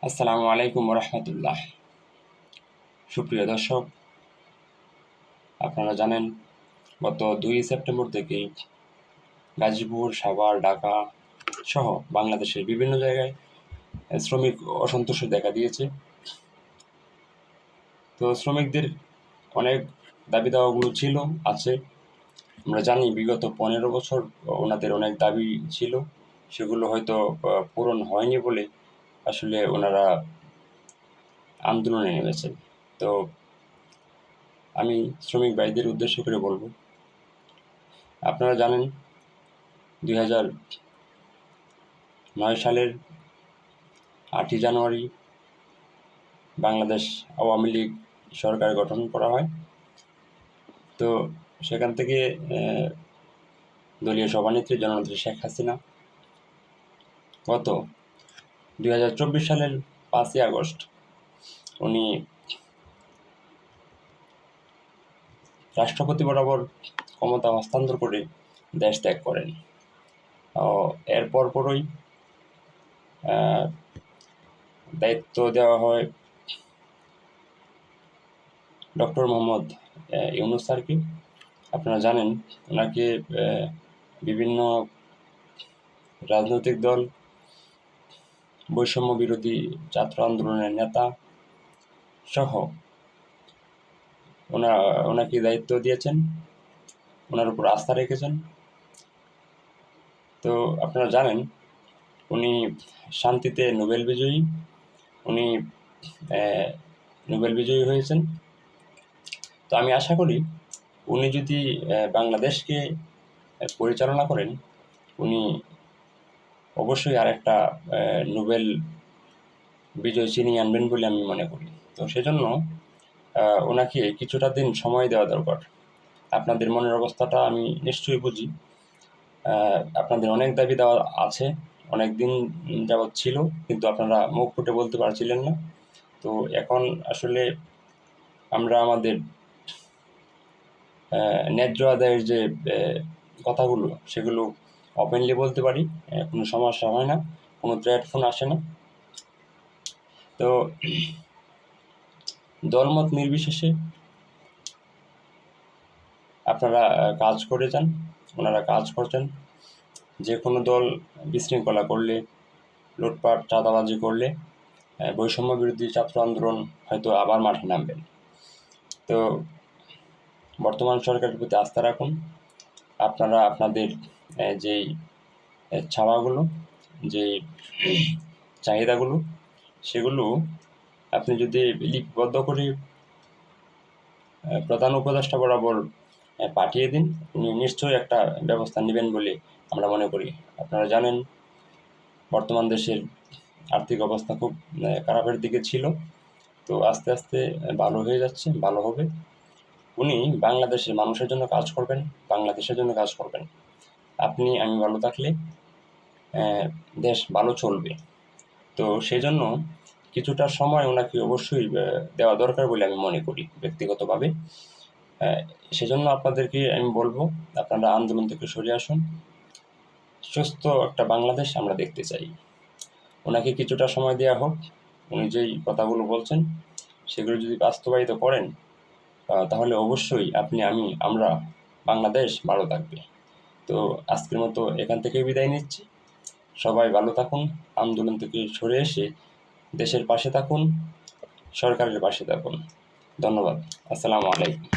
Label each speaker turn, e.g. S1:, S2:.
S1: আসসালামু আলাইকুম রহমতুল্লাহ। সুপ্রিয় দর্শক, আপনারা জানেন গত 2 সেপ্টেম্বর থেকে গাজীপুর, সাভার, ঢাকা সহ বাংলাদেশের বিভিন্ন জায়গায় শ্রমিক অসন্তোষ দেখা দিয়েছে। তো শ্রমিকদের অনেক দাবি দাওয়াগুলো ছিল, আছে। আমরা জানি বিগত 15 বছর ওনাদের অনেক দাবি ছিল, সেগুলো হয়তো পূরণ হয়নি বলে আসলে ওনারা আন্দোলনে নেমেছেন। তো আমি শ্রমিক ভাইদের উদ্দেশ্য করে বলবো, আপনারা জানেন 2009 সালের 8ই জানুয়ারি বাংলাদেশ আওয়ামী লীগ সরকার গঠন করা হয়। তো সেখান থেকে দলীয় সভানেত্রী জননেত্রী শেখ হাসিনা গত 2024 সালের 5ই আগস্ট উনি রাষ্ট্রপতি বরাবর ক্ষমতা হস্তান্তর করে দেশ ত্যাগ করেন। এর পরপরই দায়িত্ব দেওয়া হয় ডক্টর মোহাম্মদ ইউনূস স্যারকে। আপনারা জানেন ওনাকে বিভিন্ন রাজনৈতিক দল, বৈষম্য বিরোধী ছাত্র আন্দোলনের নেতা সহ ওনাকে দায়িত্ব দিয়েছেন, ওনার উপর আস্থা রেখেছেন। তো আপনারা জানেন উনি শান্তিতে নোবেল বিজয়ী, উনি নোবেল বিজয়ী হয়েছেন। তো আমি আশা করি উনি যদি বাংলাদেশকে পরিচালনা করেন, উনি অবশ্যই আরেকটা নোবেল বিজয় ছিনিয়ে আনবেন বলে আমি মনে করি। তো সেজন্য ওনাকে কিছুটা দিন সময় দেওয়া দরকার। আপনাদের মনের অবস্থাটা আমি নিশ্চয়ই বুঝি। আপনাদের অনেক দাবি দেওয়া আছে, অনেক দিন যাবৎ ছিল, কিন্তু আপনারা মুখ ফুটে বলতে পারছিলেন না। তো এখন আসলে আমরা আমাদের ন্যায্য আদায়ের যে কথাগুলো, সেগুলো ওপেনলি বলতে পারি, কোনো সমস্যা হয় না, কোনো প্ল্যাটফর্ম আসে না। তো দলমত নির্বিশেষে আপনারা কাজ করে যান, ওনারা কাজ করছেন। যে কোনো দল বিশৃঙ্খলা করলে, লুটপাট চাঁদাবাজি করলে, বৈষম্য বিরোধী ছাত্র আন্দোলন হয়তো আবার মাঠে নামবেন। তো বর্তমান সরকারের প্রতি আস্থা রাখুন। আপনারা আপনাদের যেই চাওয়াগুলো, যেই চাহিদাগুলো, সেগুলো আপনি যদি লিপিবদ্ধ করে প্রধান উপদেষ্টা বরাবর পাঠিয়ে দিন, উনি নিশ্চয়ই একটা ব্যবস্থা নেবেন বলে আমরা মনে করি। আপনারা জানেন বর্তমান দেশের আর্থিক অবস্থা খুব খারাপের দিকে ছিল, তো আস্তে আস্তে ভালো হয়ে যাচ্ছে, ভালো হবে। উনি বাংলাদেশের মানুষের জন্য কাজ করবেন, বাংলাদেশের জন্য কাজ করবেন। আপনি আমি ভালো থাকলে দেশ ভালো চলবে। তো সেজন্য কিছুটা সময় ওনাকে অবশ্যই দেওয়া দরকার বলে আমি মনে করি ব্যক্তিগতভাবে। সেজন্য আপনাদেরকে আমি বলবো, আপনারা আন্দোলন থেকে সরে আসুন। সুস্থ একটা বাংলাদেশ আমরা দেখতে চাই। ওনাকে কিছুটা সময় দেওয়া হোক। উনি যেই কথাগুলো বলছেন সেগুলো যদি বাস্তবায়িত করেন, তাহলে অবশ্যই আপনি, আমরা, বাংলাদেশ ভালো থাকবে। তো আজকের মতো এখান থেকেই বিদায় নিচ্ছি। সবাই ভালো থাকুন, আন্দোলন থেকে সরে এসে দেশের পাশে থাকুন, সরকারের পাশে থাকুন। ধন্যবাদ। আসসালামু আলাইকুম।